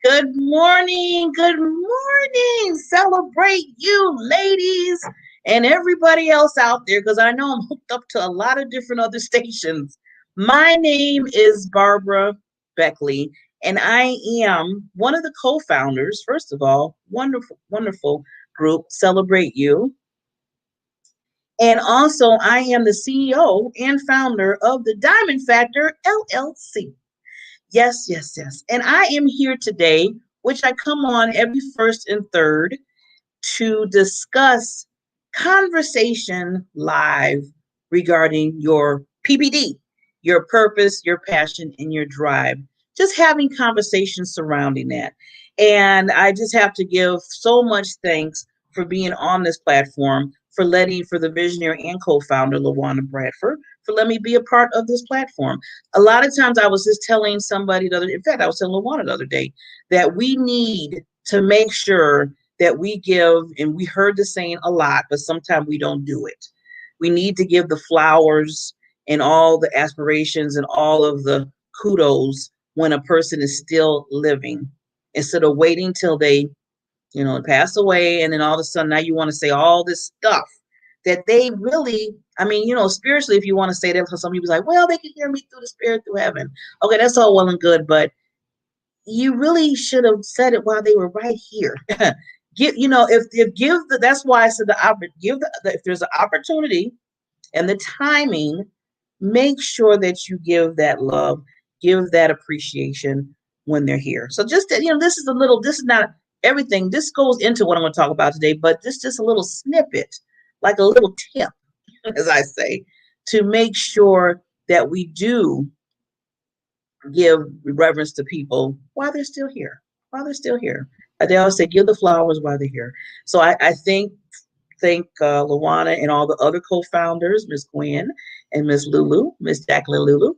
Good morning. Good morning. Celebrate you, ladies, and everybody else out there, because I know I'm hooked up to a lot of different other stations. My name is Barbara Beckley, and I am one of the co founders, first of all, wonderful, wonderful group, Celebrate You. And also, I am the CEO and founder of the Diamond Factor LLC. Yes, yes, yes. And I am here today, which I come on every first and third to discuss conversation live regarding your PPD, your purpose, your passion, and your drive. Just having conversations surrounding that. And I just have to give so much thanks for being on this platform, for the visionary and co-founder, LaWanda Bradford, for letting me be a part of this platform. A lot of times I was just telling somebody in fact, I was telling LaWanda the other day that we need to make sure that we give, and we heard the saying a lot, but sometimes we don't do it. We need to give the flowers and all the aspirations and all of the kudos when a person is still living, instead of waiting till they, pass away, and then all of a sudden now you want to say all this stuff that they really, spiritually, if you want to say that, because some people's like, well, they can hear me through the spirit through heaven. Okay, that's all well and good, but you really should have said it while they were right here. That's why I said if there's an opportunity and the timing, make sure that you give that love, give that appreciation when they're here. So this is not everything. This goes into what I'm going to talk about today, but this is just a little snippet, like a little tip, as I say, to make sure that we do give reverence to people while they're still here. While they're still here, they always say, "Give the flowers while they're here." So I thank Luana and all the other co-founders, Miss Gwen and Miss Lulu, Miss Jacqueline Lulu,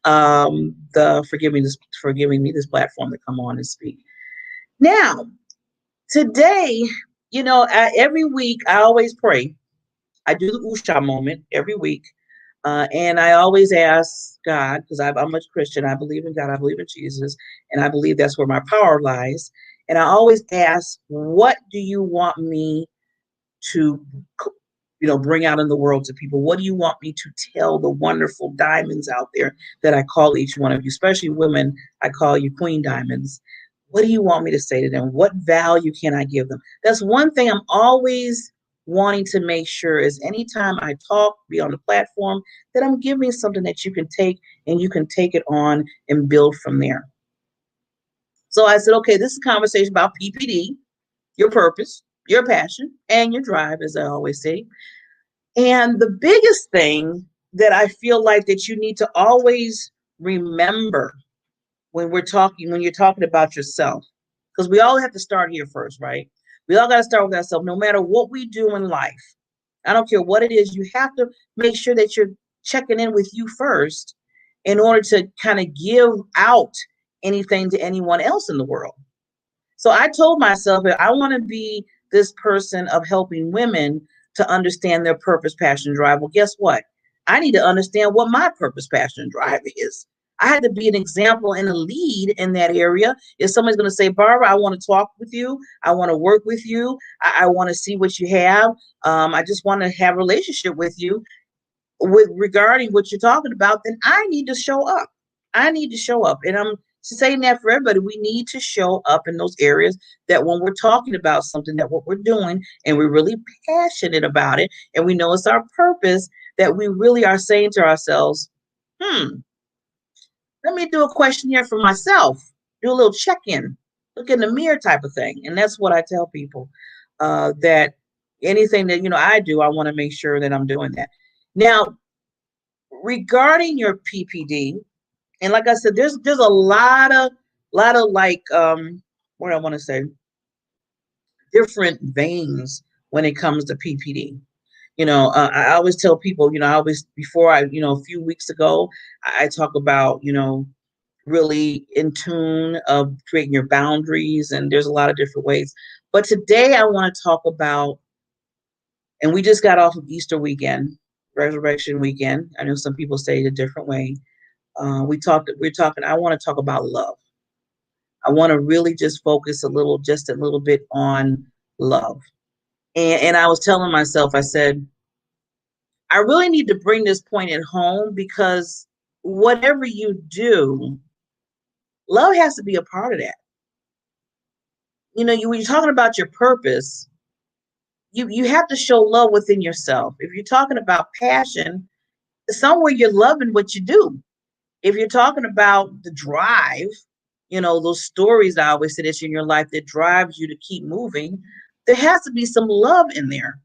for giving me this platform to come on and speak. Now, today, every week I always pray. I do the Usha moment every week. And I always ask God, because I'm a Christian, I believe in God, I believe in Jesus, and I believe that's where my power lies. And I always ask, what do you want me to, bring out in the world to people? What do you want me to tell the wonderful diamonds out there that I call each one of you, especially women? I call you Queen Diamonds. What do you want me to say to them? What value can I give them? That's one thing I'm always wanting to make sure is anytime I talk, be on the platform, that I'm giving something that you can take, and you can take it on and build from there. So I said, okay, this is a conversation about PPD, your purpose, your passion, and your drive, as I always say. And the biggest thing that I feel like that you need to always remember when you're talking about yourself, because we all have to start here first, right? We all got to start with ourselves, no matter what we do in life. I don't care what it is. You have to make sure that you're checking in with you first in order to kind of give out anything to anyone else in the world. So I told myself that I want to be this person of helping women to understand their purpose, passion, drive. Well, guess what? I need to understand what my purpose, passion, and drive is. I had to be an example and a lead in that area. If somebody's going to say, Barbara, I want to talk with you, I want to work with you, I want to see what you have, I just want to have a relationship with you with regarding what you're talking about, then I need to show up. I need to show up. And I'm saying that for everybody. We need to show up in those areas that when we're talking about something, that what we're doing and we're really passionate about it, and we know it's our purpose, that we really are saying to ourselves, let me do a questionnaire for myself, do a little check-in, look in the mirror type of thing. And that's what I tell people, that anything that, I do, I want to make sure that I'm doing that. Now, regarding your PPD, and like I said, there's a lot of like what I want to say, different veins when it comes to PPD. I always tell people, a few weeks ago, I talk about, really in tune of creating your boundaries, and there's a lot of different ways. But today I want to talk about, and we just got off of Easter weekend, Resurrection weekend. I know some people say it a different way. I want to talk about love. I want to really just focus just a little bit on love. And I was telling myself, I said, I really need to bring this point at home because whatever you do, love has to be a part of that. When you're talking about your purpose, you have to show love within yourself. If you're talking about passion, somewhere you're loving what you do. If you're talking about the drive, those stories I always say that's in your life that drives you to keep moving, there has to be some love in there.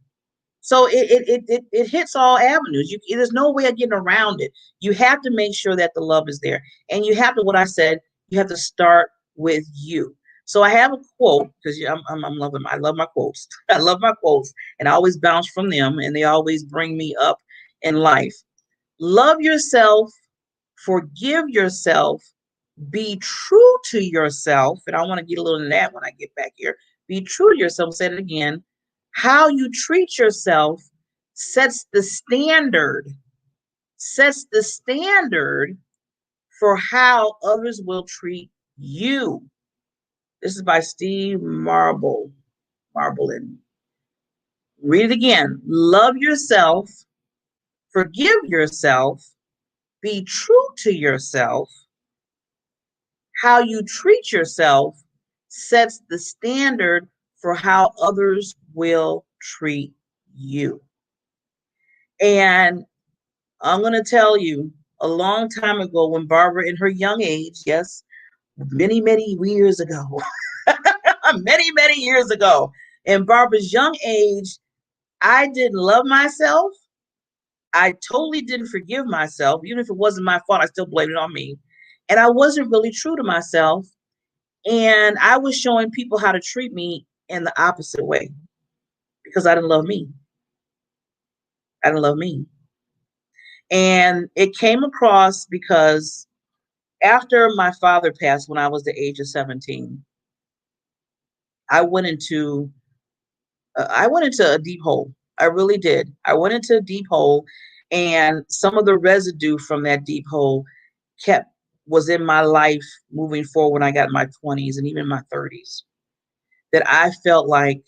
So it hits all avenues. There's no way of getting around it. You have to make sure that the love is there, and you have to. What I said, you have to start with you. So I have a quote because I'm loving. I love my quotes. I love my quotes, and I always bounce from them, and they always bring me up in life. Love yourself, forgive yourself, be true to yourself. And I want to get a little into that when I get back here. Be true to yourself. Say it again. How you treat yourself sets the standard for how others will treat you. This is by Steve Marblin. Read it again. Love yourself, forgive yourself, be true to yourself. How you treat yourself sets the standard for how others will treat you. And I'm going to tell you, a long time ago, when Barbara, in her young age, yes, many, many years ago, many, many years ago, in Barbara's young age, I didn't love myself. I totally didn't forgive myself. Even if it wasn't my fault, I still blamed it on me. And I wasn't really true to myself. And I was showing people how to treat me in the opposite way because I didn't love me. I didn't love me. And it came across because after my father passed when I was the age of 17, I went into a deep hole. I really did. I went into a deep hole, and some of the residue from that deep hole kept was in my life moving forward when I got in my 20s and even my 30s. That I felt like,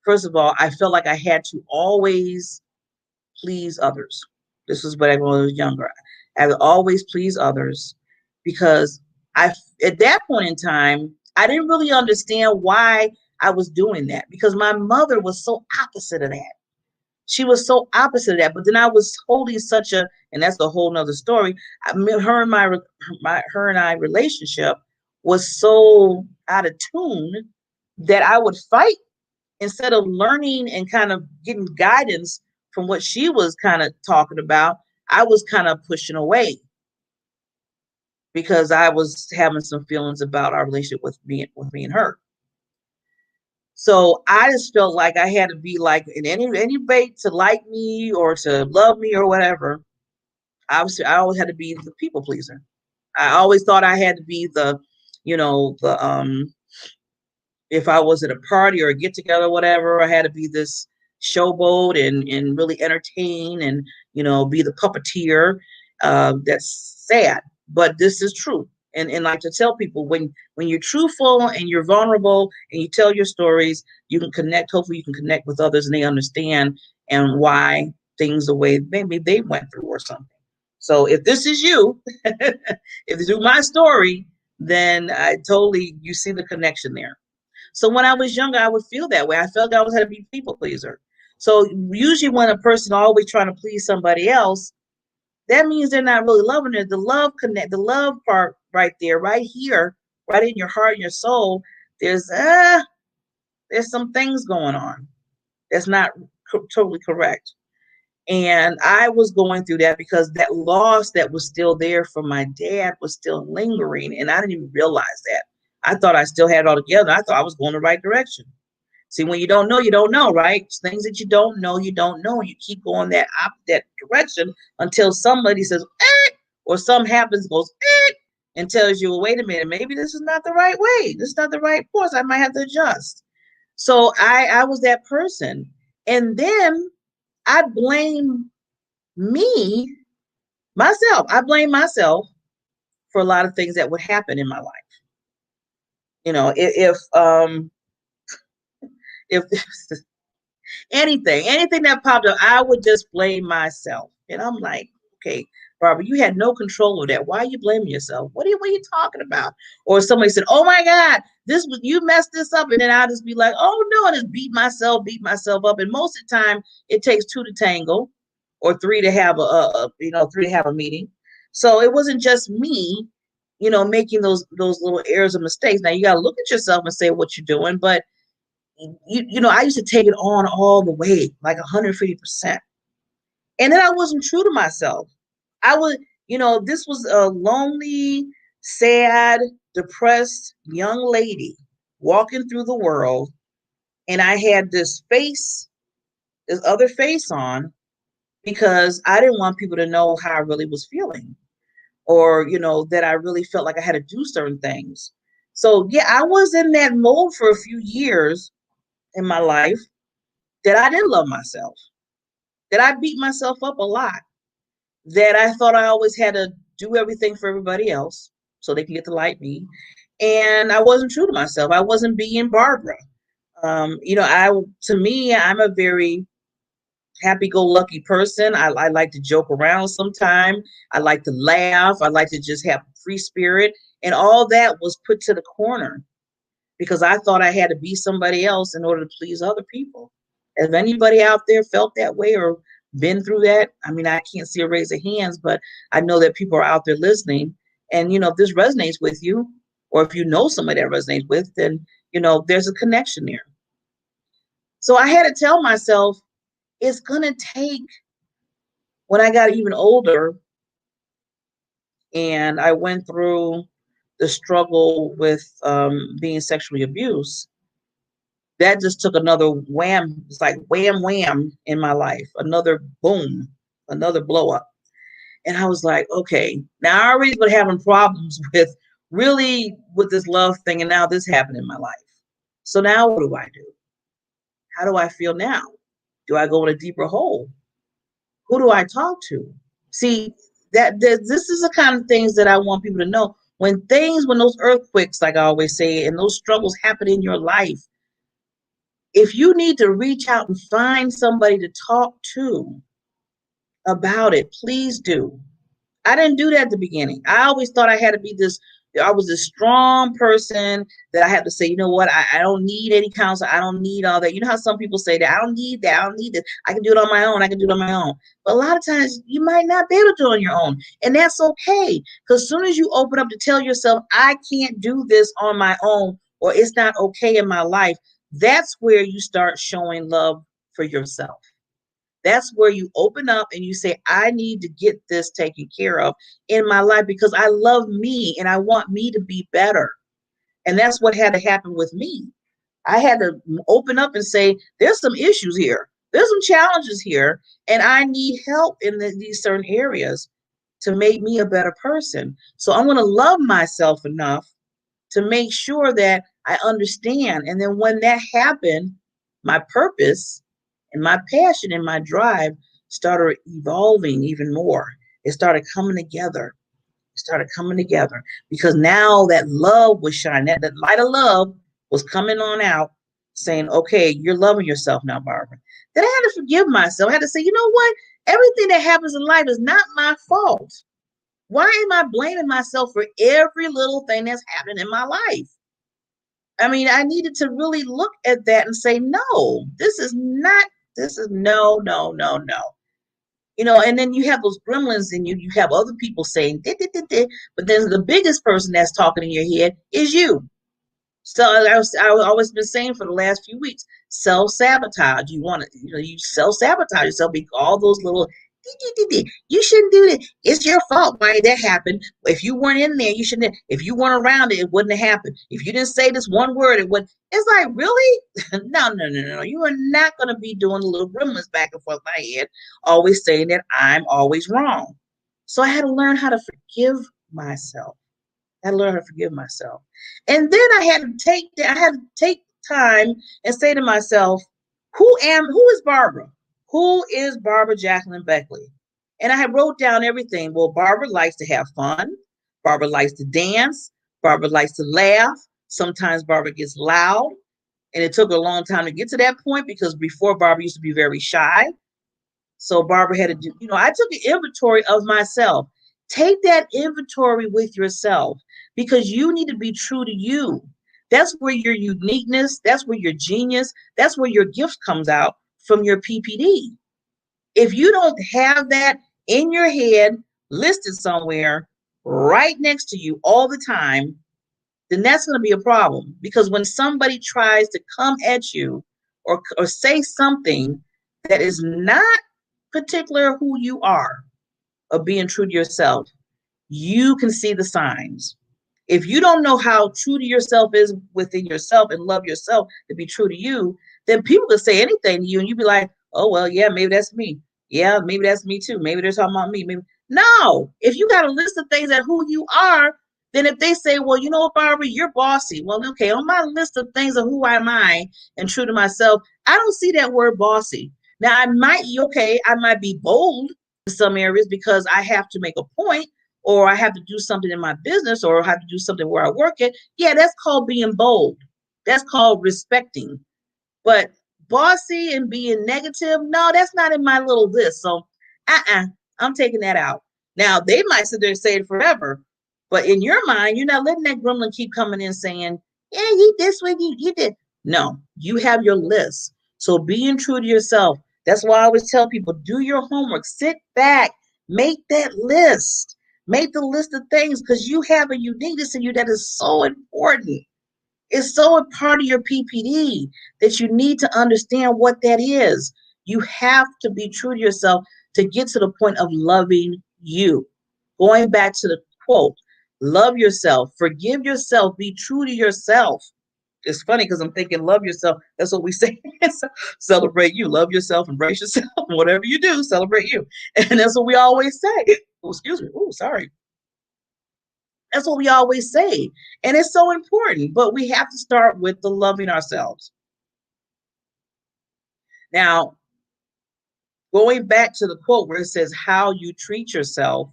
first of all, I felt like I had to always please others. This was when I was younger. I would always please others because at that point in time, I didn't really understand why I was doing that because my mother was so opposite of that. She was so opposite of that. But then I was holding and that's a whole nother story. Her and I relationship was so out of tune that I would fight instead of learning and kind of getting guidance from what she was kind of talking about. I was kind of pushing away because I was having some feelings about our relationship with me and her. So I just felt like I had to be like in any way to like me or to love me or whatever. Obviously, I always had to be the people pleaser. I always thought I had to be the if I was at a party or a get together or whatever, I had to be this showboat and really entertain and be the puppeteer. That's sad, but this is true. And like to tell people when you're truthful and you're vulnerable and you tell your stories, you can connect. Hopefully, you can connect with others and they understand and why things the way maybe they went through or something. So if this is you, if this is my story, then you see the connection there. So when I was younger, I would feel that way. I felt I always had to be people pleaser. So usually when a person always trying to please somebody else, that means they're not really loving it. The love part right there, right here, right in your heart and your soul, there's some things going on that's not totally correct. And I was going through that because that loss that was still there from my dad was still lingering. And I didn't even realize that. I thought I still had it all together. I thought I was going the right direction. See, when you don't know, right? It's things that you don't know. You keep going that direction until somebody says, or something happens, goes, and tells you, well, wait a minute, maybe this is not the right way. This is not the right course. I might have to adjust. So I was that person. And then I blame myself. I blame myself for a lot of things that would happen in my life. You know, if anything that popped up, I would just blame myself. And I'm like, okay, Barbara, you had no control of that. Why are you blaming yourself? What are you talking about? Or somebody said, oh my God, this was you messed this up. And then I'll just be like, oh no, and just beat myself up. And most of the time it takes two to tangle or three to have three to have a meeting. So it wasn't just me, making those little errors and mistakes. Now you gotta look at yourself and say what you're doing, but I used to take it on all the way, like 150%. And then I wasn't true to myself. I was, this was a lonely, sad, depressed young lady walking through the world. And I had this other face on because I didn't want people to know how I really was feeling or, that I really felt like I had to do certain things. So, yeah, I was in that mode for a few years in my life that I didn't love myself, that I beat myself up a lot, that I thought I always had to do everything for everybody else so they can get to like me. And I wasn't true to myself. I wasn't being Barbara. To me, I'm a very happy-go-lucky person. I like to joke around sometime. I like to laugh. I like to just have free spirit. And all that was put to the corner because I thought I had to be somebody else in order to please other people. If anybody out there felt that way or been through that, I mean, I can't see a raise of hands, but I know that people are out there listening. And, if this resonates with you, or if you know somebody that resonates with, then, there's a connection there. So I had to tell myself, it's going to take, when I got even older and I went through the struggle with being sexually abused, that just took another wham. It's like wham, wham in my life. Another boom, another blow up. And I was like, okay, now I already been having problems with this love thing. And now this happened in my life. So now what do I do? How do I feel now? Do I go in a deeper hole? Who do I talk to? See, this is the kind of things that I want people to know. When those earthquakes, like I always say, and those struggles happen in your life, if you need to reach out and find somebody to talk to about it, please do. I didn't do that at the beginning. I always thought I had to be I was this strong person that I had to say, you know what, I don't need any counsel. I don't need all that. You know how some people say that, I don't need that. I don't need this. I can do it on my own. I can do it on my own. But a lot of times you might not be able to do it on your own. And that's okay. Because as soon as you open up to tell yourself, I can't do this on my own, or it's not okay in my life, that's where you start showing love for yourself. That's where you open up and you say, I need to get this taken care of in my life because I love me and I want me to be better. And that's what had to happen with me. I had to open up and say, there's some issues here. There's some challenges here. And I need help in these certain areas to make me a better person. So I want to love myself enough to make sure that I understand. And then when that happened, my purpose and my passion and my drive started evolving even more. It started coming together. It started coming together because now that love was shining, that light of love was coming on out, saying, okay, you're loving yourself now, Barbara. Then I had to forgive myself. I had to say, you know what? Everything that happens in life is not my fault. Why am I blaming myself for every little thing that's happening in my life? I mean, I needed to really look at that and say, no, this is no, no, no, no. And then you have those gremlins and you have other people saying, "Dit, dit, dit, dit," but then the biggest person that's talking in your head is you. So I've always been saying for the last few weeks, self-sabotage. You self-sabotage yourself because all those little, you shouldn't do it. It's your fault why that happened. If you weren't in there, you shouldn't. If you weren't around it, it wouldn't have happened. If you didn't say this one word, it wouldn't. It's like, really? No, no, no, no. You are not going to be doing the little gremlins back and forth in my head, always saying that I'm always wrong. So I had to learn how to forgive myself. I had to learn how to forgive myself. And then I had to take time and say to myself, who is Barbara? Who is Barbara Jacqueline Beckley? And I had wrote down everything. Well, Barbara likes to have fun. Barbara likes to dance. Barbara likes to laugh. Sometimes Barbara gets loud, and it took her a long time to get to that point because before Barbara used to be very shy. So Barbara had to do, I took an inventory of myself. Take that inventory with yourself because you need to be true to you. That's where your uniqueness, that's where your genius, that's where your gift comes out from your PPD. If you don't have that in your head, listed somewhere right next to you all the time, then that's going to be a problem. Because when somebody tries to come at you or say something that is not particular who you are of being true to yourself, you can see the signs. If you don't know how true to yourself is within yourself and love yourself to be true to you, then people can say anything to you and you be like, oh, well, yeah, maybe that's me. Yeah, maybe that's me too. Maybe they're talking about me. Maybe. No, if you got a list of things that who you are, then if they say, well, you know what, Barbara, you're bossy. Well, okay, on my list of things of who am I and true to myself, I don't see that word bossy. Now, I might be bold in some areas because I have to make a point or I have to do something in my business or I have to do something where I work at. Yeah, that's called being bold. That's called respecting. But bossy and being negative, no, that's not in my little list. So, I'm taking that out. Now, they might sit there and say it forever, but in your mind, you're not letting that gremlin keep coming in saying, yeah, you this way, you did. No, you have your list. So being true to yourself. That's why I always tell people, do your homework, sit back, make that list. Make the list of things because you have a uniqueness in you that is so important. It's so a part of your PPD that you need to understand what that is. You have to be true to yourself to get to the point of loving you. Going back to the quote, love yourself, forgive yourself, be true to yourself. It's funny because I'm thinking, love yourself. That's what we say. Celebrate you, love yourself, embrace yourself. Whatever you do, celebrate you. And that's what we always say. Oh, excuse me. Oh, sorry. That's what we always say. And it's so important, but we have to start with the loving ourselves. Now, going back to the quote where it says, how you treat yourself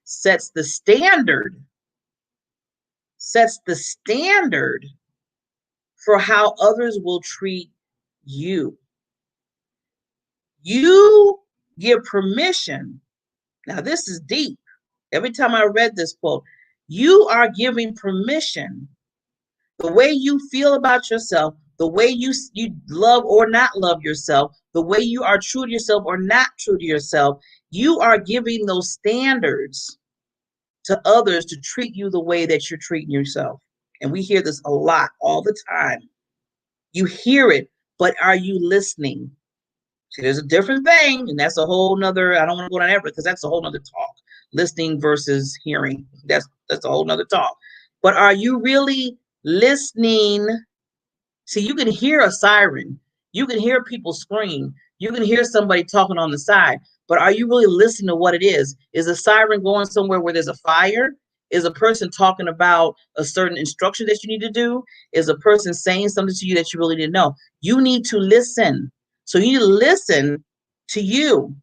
sets the standard for how others will treat you. You give permission. Now, this is deep. Every time I read this quote, you are giving permission. The way you feel about yourself, the way you love or not love yourself, the way you are true to yourself or not true to yourself, you are giving those standards to others to treat you the way that you're treating yourself. And we hear this a lot all the time. You hear it, but are you listening? See, there's a different thing, and that's a whole nother, I don't want to go down there because that's a whole nother talk. Listening versus hearing. That's a whole nother talk. But are you really listening? See, you can hear a siren. You can hear people scream. You can hear somebody talking on the side. But are you really listening to what it is? Is a siren going somewhere where there's a fire? Is a person talking about a certain instruction that you need to do? Is a person saying something to you that you really didn't know? You need to listen. So you need to listen to you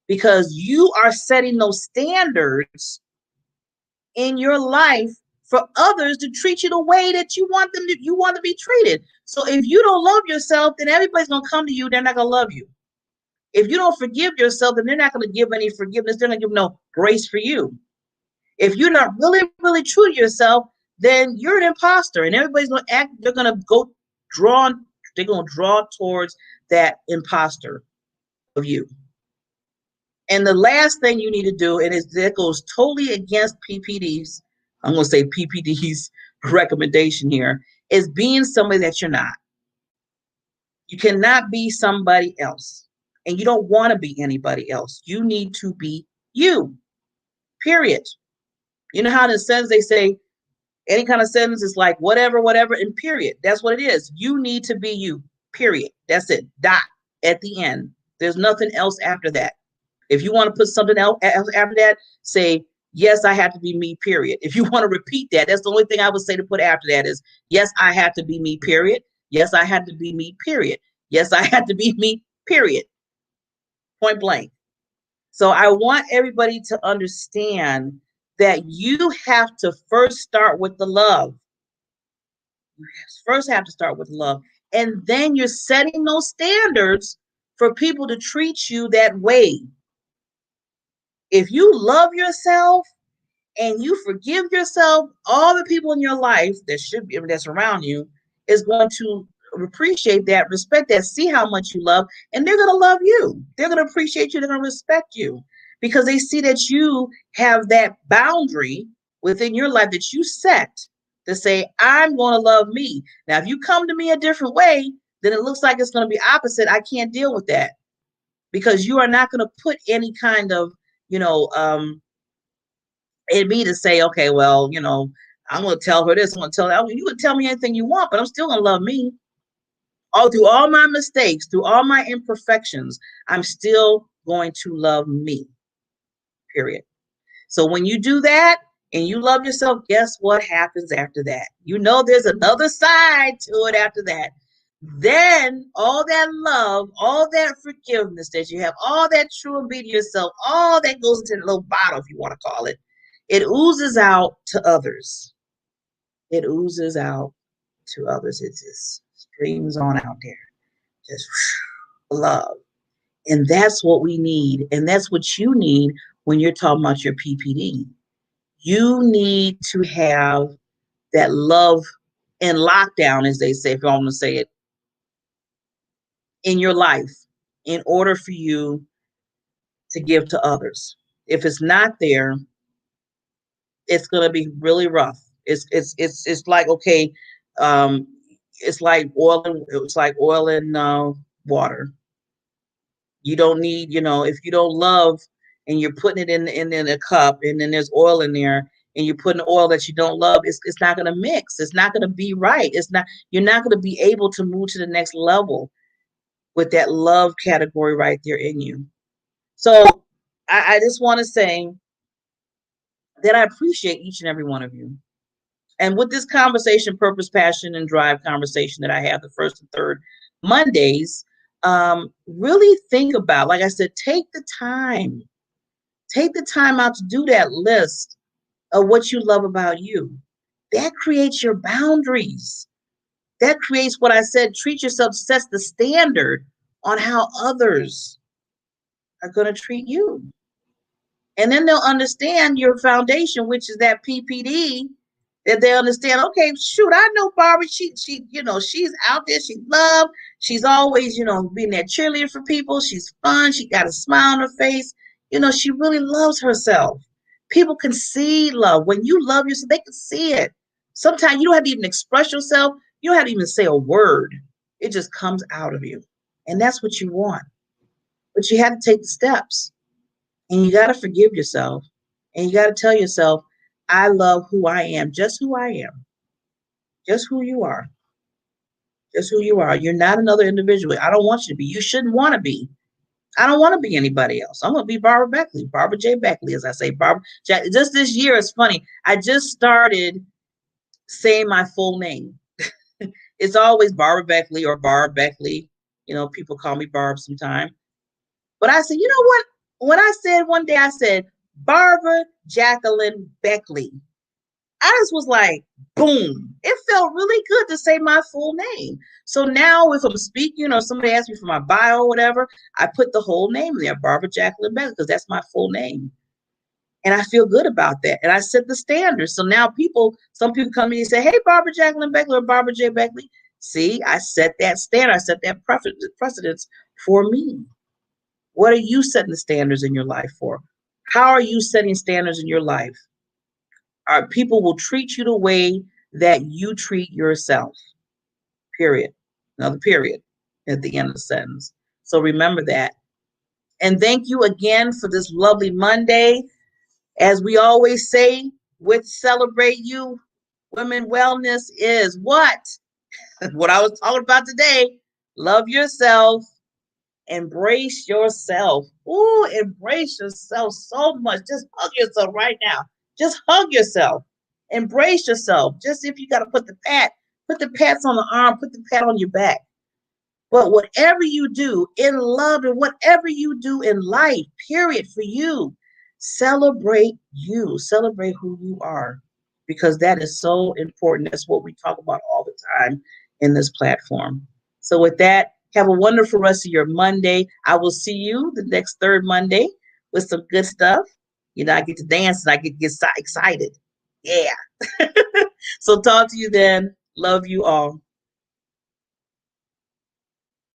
because you are setting those standards in your life for others to treat you the way that you want to be treated. So if you don't love yourself, then everybody's gonna come to you, they're not gonna love you. If you don't forgive yourself, then they're not gonna give any forgiveness, they're not gonna give no grace for you. If you're not really, really true to yourself, then you're an imposter and everybody's gonna act, draw, they're gonna draw towards that imposter of you. And the last thing you need to do, and that goes totally against PPD's, I'm going to say PPD's recommendation here, is being somebody that you're not. You cannot be somebody else. And you don't want to be anybody else. You need to be you, period. You know how in a sentence they say, any kind of sentence is like whatever, whatever, and period. That's what it is. You need to be you, period. That's it. Dot at the end. There's nothing else after that. If you want to put something else after that, say, yes, I have to be me, period. If you want to repeat that, that's the only thing I would say to put after that is, yes, I have to be me, period. Yes, I have to be me, period. Yes, I have to be me, period. Point blank. So I want everybody to understand that you have to first start with the love. You first have to start with love. And then you're setting those standards for people to treat you that way. If you love yourself and you forgive yourself, all the people in your life that should be that's around you is going to appreciate that, respect that, see how much you love, and they're going to love you. They're going to appreciate you. They're going to respect you because they see that you have that boundary within your life that you set to say, I'm going to love me. Now, if you come to me a different way, then it looks like it's going to be opposite. I can't deal with that because you are not going to put any kind of, you know, in me to say, okay, well, I'm going to tell her this. I'm going to tell her, you can tell me anything you want, but I'm still going to love me. All through all my mistakes, through all my imperfections, I'm still going to love me. Period. So when you do that and you love yourself, guess what happens after that? There's another side to it after that. Then all that love, all that forgiveness that you have, all that true obedience to yourself, all that goes into the little bottle, if you want to call it, it oozes out to others. It oozes out to others. It just streams on out there. Just love. And that's what we need. And that's what you need when you're talking about your PPD. You need to have that love in lockdown, as they say, if you want to say it, in your life in order for you to give to others. If it's not there, it's going to be really rough. It's like, okay, um, it's like oil and water. You don't need, if you don't love and you're putting it in a cup and then there's oil in there and you're putting oil that you don't love, it's not going to mix. It's not going to be right. You're not going to be able to move to the next level with that love category right there in you. So I just want to say that I appreciate each and every one of you. And with this conversation, purpose, passion, and drive conversation that I have the first and third Mondays, really think about, like I said, take the time out to do that list of what you love about you. That creates your boundaries. That creates what I said, treat yourself, sets the standard on how others are going to treat you. And then they'll understand your foundation, which is that PPD, that they understand, okay, shoot, I know Barbara, she's out there, she's love, she's always, being that cheerleader for people, she's fun, she got a smile on her face, she really loves herself. People can see love. When you love yourself, they can see it. Sometimes you don't have to even express yourself, you don't have to even say a word. It just comes out of you. And that's what you want. But you have to take the steps. And you got to forgive yourself. And you got to tell yourself, I love who I am, just who I am, just who you are, just who you are. You're not another individual. I don't want you to be. You shouldn't want to be. I don't want to be anybody else. I'm going to be Barbara Beckley, Barbara J. Beckley, as I say. Barbara. Just this year, it's funny. I just started saying my full name. It's always Barbara Beckley or Barb Beckley. People call me Barb sometimes. But I said, you know what? When I said one day, I said, Barbara Jacqueline Beckley. I just was like, boom. It felt really good to say my full name. So now if I'm speaking or somebody asks me for my bio or whatever, I put the whole name there, Barbara Jacqueline Beckley, because that's my full name. And I feel good about that. And I set the standards. So now some people come to me and say, hey, Barbara Jacqueline Beckley or Barbara J. Beckley. See, I set that standard. I set that precedence for me. What are you setting the standards in your life for? How are you setting standards in your life? People will treat you the way that you treat yourself. Period. Another period at the end of the sentence. So remember that. And thank you again for this lovely Monday. As we always say, with Celebrate You, women wellness is what? What I was talking about today. Love yourself. Embrace yourself. Ooh, embrace yourself so much. Just hug yourself right now. Just hug yourself. Embrace yourself. Just if you got to put the pats on the arm, put the pat on your back. But whatever you do in love and whatever you do in life, period, for you, celebrate you. Celebrate who you are, because that is so important. That's what we talk about all the time in this platform. So with that, have a wonderful rest of your Monday. I will see you the next third Monday with some good stuff. You know, I get to dance and I get so excited. Yeah. So talk to you then. Love you all.